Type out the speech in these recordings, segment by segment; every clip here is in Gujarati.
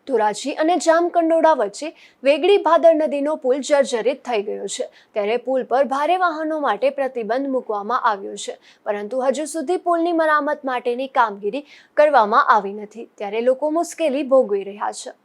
ધોરાજી અને જામકંડોળા વચ્ચે વેગડી ભાદર નદીનો પુલ જર્જરિત થઈ ગયો છે। ત્યારે પુલ પર ભારે વાહનો માટે પ્રતિબંધ મૂકવામાં આવ્યો છે, પરંતુ હજુ સુધી પુલની મરામત માટેની કામગીરી કરવામાં આવી નથી। ત્યારે લોકો મુશ્કેલી ભોગવી રહ્યા છે,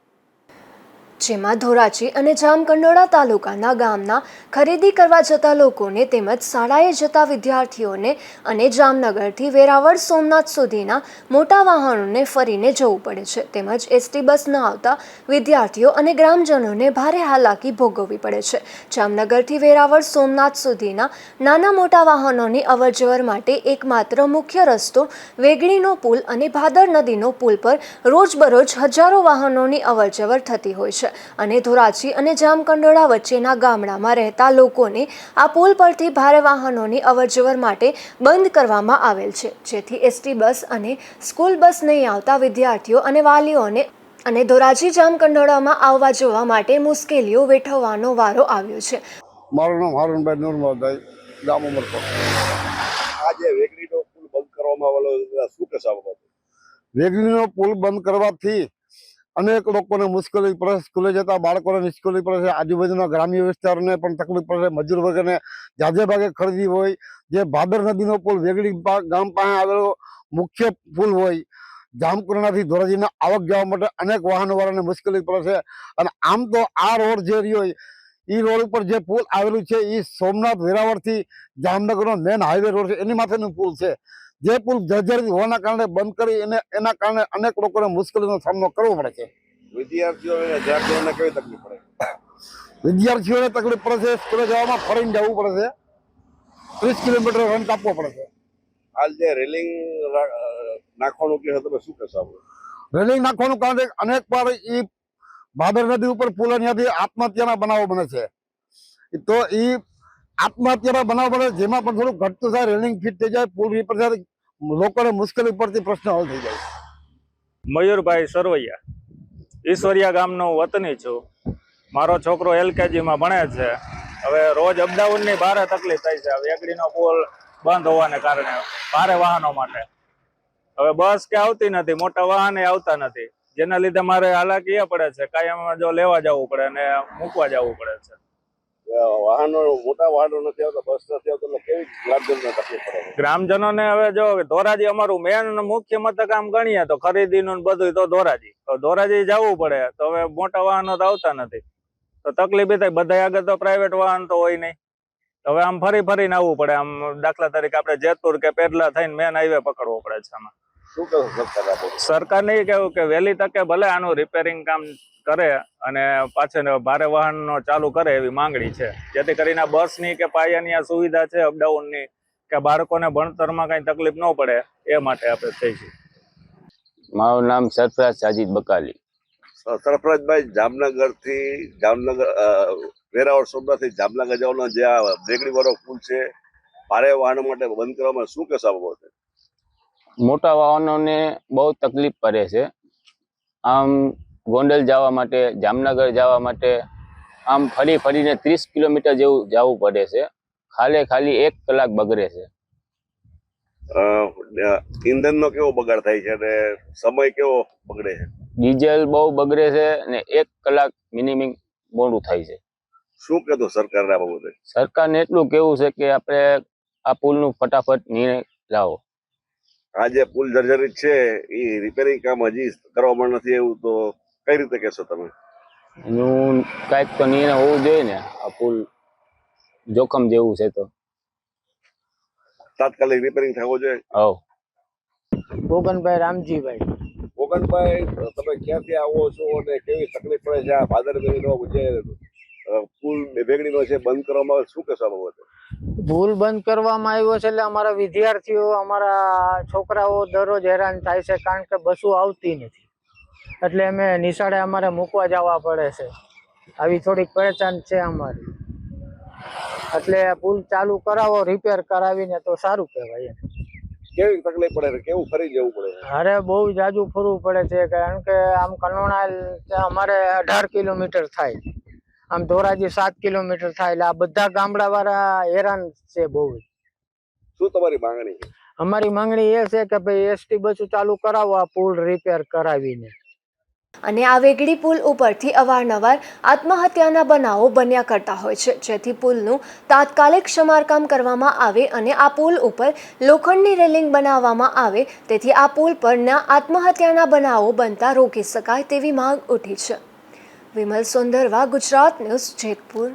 જેમાં ધોરાજી અને જામકંડોળા તાલુકાના ગામના ખરીદી કરવા જતા લોકોને તેમજ શાળાએ જતા વિદ્યાર્થીઓને અને જામનગરથી વેરાવળ સોમનાથ સુધીના મોટા વાહનોને ફરીને જવું પડે છે। તેમજ એસટી બસ ન આવતા વિદ્યાર્થીઓ અને ગ્રામજનોને ભારે હાલાકી ભોગવવી પડે છે। જામનગરથી વેરાવળ સોમનાથ સુધીના નાના મોટા વાહનોની અવરજવર માટે એકમાત્ર મુખ્ય રસ્તો વેગડીનો પુલ અને ભાદર નદીનો પુલ પર રોજબરોજ હજારો વાહનોની અવરજવર થતી હોય છે અને ધોરાજી અને જામકંડોળા વચ્ચેના ગામડામાં રહેતા લોકોને આ પુલ પરથી ભારે વાહનોની અવરજવર માટે બંધ કરવામાં આવેલ છે, જેથી એસટી બસ અને સ્કૂલ બસ નહીં આવતા વિદ્યાર્થીઓ અને વાલીઓને અને ધોરાજી જામકંડોળામાં આવવા જવા માટે મુશ્કેલીઓ વેઠવવાનો વારો આવ્યો છે। મારું નામ હારૂનભાઈ નૂરમલભાઈ, ગામ ઉમરકોટ। આજે વેગડીનો પુલ બંધ કરવામાં આવેલો, શું કહેશો? વેગડીનો પુલ બંધ કરવાથી અનેક લોકોને મુશ્કેલી પડે, સ્કૂલે જતા બાળકોને મુશ્કેલી પડે છે, આજુબાજુના ગ્રામ્ય વિસ્તારોને પણ તકલીફ પડે છે, મજૂર વર્ગને જાજે ભાગે ખરીદી હોય, જે ભાદર નદીનો પુલ વેગડી ગામ પાસે આવેલો મુખ્ય પુલ હોય, જામકંડોળાથી ધોરાજીના આવક જવા માટે અનેક વાહનોવાળાને મુશ્કેલી પડે છે। અને આમ તો આ રોડ જે રહ્યો એ રોડ ઉપર જે પુલ આવેલું છે એ સોમનાથ વેરાવળથી જામનગરનો મેન હાઈવે રોડ છે, એની માથેનું પુલ છે। જે પુલ જર્જરિત હોવાના કારણે બંધ કરી એના કારણે અનેક લોકોને મુશ્કેલીનો સામનો કરવો પડે છે। વિદ્યાર્થીઓને વિદ્યાર્થીઓને કેવી તકલીફ પડે? વિદ્યાર્થીઓને તકલીફ પડે છે, સ્કૂલે જવામાં ફરીને જવું પડે છે, 30 કિલોમીટર રન કાપવો પડે છે। હાલ જે રેલિંગ નાખવાનું કહે તમે શું કહેશો? રેલિંગ નાખવાનું કારણે અનેક વાર એ ભાદર નદી ઉપર પુલ ત્યાંથી આત્મહત્યાના બનાવો બને છે, તો એ આત્મહત્યાના બનાવ બને, જેમાં પણ થોડું ઘટતું થાય, રેલિંગ ફિટ થઈ જાય, પુલ ઉપર લોકોને મુશ્કેલી પડતી પ્રશ્ન હલ થઈ જાય। મયુરભાઈ સરવૈયા, ઈશ્વરિયા ગામનો વતની છું। મારો છોકરો LKGમાં ભણે છે। હવે રોજ અપડાઉનની ભારે તકલીફ થાય છે। વેગડીનો પુલ બંધ હોવાને કારણે ભારે વાહનો માટે હવે બસ કે આવતી નથી, મોટા વાહને આવતા નથી, જેના લીધે મારે હાલાકી એ પડે છે, કાયમ જો લેવા જવું પડે અને મૂકવા જવું પડે છે। વાહનો મોટા વાહનો નથી આવતા, બસ નથી આવતા, એટલે કેવી ગ્રામજનોને તકલીફ પડે? ગ્રામજનોને હવે જો ધોરાજી અમારું મેન મુખ્ય મથક આમ ગણીએ તો ખરીદીનું બધું તો ધોરાજી જવું પડે, તો હવે મોટા વાહનો તો આવતા નથી, તો તકલીફ થાય। બધા આગળ તો પ્રાઇવેટ વાહન તો હોય નહીં, હવે આમ ફરીને આવવું પડે। આમ દાખલા તરીકે આપણે જેતપુર કે પેડલા થઈને મેન હાઈવે પકડવો પડે છે। આમાં શું કહો સરકારને એ કહેવું કે વહેલી તકે ભલે આનું રિપેરિંગ કામ કરે અને પાછળ ભારે વાહનો ચાલુ કરે એવી માંગણી છે, જેથી કરીને બસની કે પાયાની આ સુવિધા છે અપડાઉનની, કે બાળકોને ભણતરમાં કઈ તકલીફ ન પડે એ માટે આપણે થઈશું। મારું નામ સરફરાજ સાજીદ બકાલી। સરફરાજભાઈ, જામનગર વેરાવળ સોમનાથથી જામનગર જવાનો જે આ વેગડી વાળો પુલ છે, ભારે વાહનો માટે બંધ કરવામાં શું કહેશો? મોટા વાહનોને બહુ તકલીફ પડે છે। આમ ગોંડલ જવા માટે, જામનગર જવા માટે આમ ફરીને 30 કિલોમીટર જેવું જવું પડે છે। ખાલી 1 કલાક બગડે છે। ઈંધણનો કેવો બગાડ થાય છે અને સમય કેવો બગડે છે? ડીઝલ બહુ બગડે છે અને 1 કલાક મિનિમમ મોડું થાય છે। શું કહેતો સરકારને આ બાબતે? સરકારને એટલું કેવું છે કે આપણે આ પુલનું ફટાફટ નિર્ણય લાવો। આ જે પુલ જર્જરિત છે એ રિપેરિંગ કામ હજી કરવામાં નથી, એવું તો કઈ રીતે કહેશો તમે? એનું કાંઈક તો નિર્ણય હોવું જોઈએ ને। આ પુલ જોખમ જેવું છે તો તાત્કાલિક રિપેરિંગ થવો જોઈએ। હવ ગોગનભાઈ રામજીભાઈ। ગોગનભાઈ, તમે ક્યાંથી આવો છો અને કેવી તકલીફ પડે છે? આ ભાદર નદીનો જે પુલ વેગડીનો છે બંધ કરવામાં આવે, શું કહેશો આ બાબતે? પુલ બંધ કરવામાં આવ્યો છે એટલે અમારા વિદ્યાર્થીઓ, અમારા છોકરાઓ દરરોજ હેરાન થાય છે, કારણ કે બસો આવતી નથી, એટલે અમે નિશાળે અમારે મૂકવા જવા પડે છે। આવી થોડીક પરેશાન છે અમારી, એટલે પુલ ચાલુ કરાવો, રિપેર કરાવીને તો સારું કહેવાય। કેવી તકલીફ પડે, કેવું ફરી જવું પડે? અરે બહુ જાજુ ફરવું પડે છે, કારણ કે આમ કંડોળા અમારે 18 કિલોમીટર થાય, આમ ધોરાજી 7 કિલોમીટર થાય, એટલે આ બધા ગામડા વાળા હેરાન છે બહુ। શું તમારી માંગણી છે? અમારી માંગણી એ છે કે ભાઈ એસટી બસો ચાલુ કરાવો, આ પુલ રિપેર કરાવીને। અને આ વેગળી પુલ ઉપરથી અવારનવાર આત્મહત્યાના બનાવો બન્યા કરતા હોય છે, જેથી પુલનું તાત્કાલિક સમારકામ કરવામાં આવે અને આ પુલ ઉપર લોખંડની રેલિંગ બનાવવામાં આવે, તેથી આ પુલ પરના આત્મહત્યાના બનાવો બનતા રોકી શકાય તેવી માંગ ઉઠી છે. વિમલ સોંદરવા, ગુજરાત ન્યૂઝ, જેતપુર.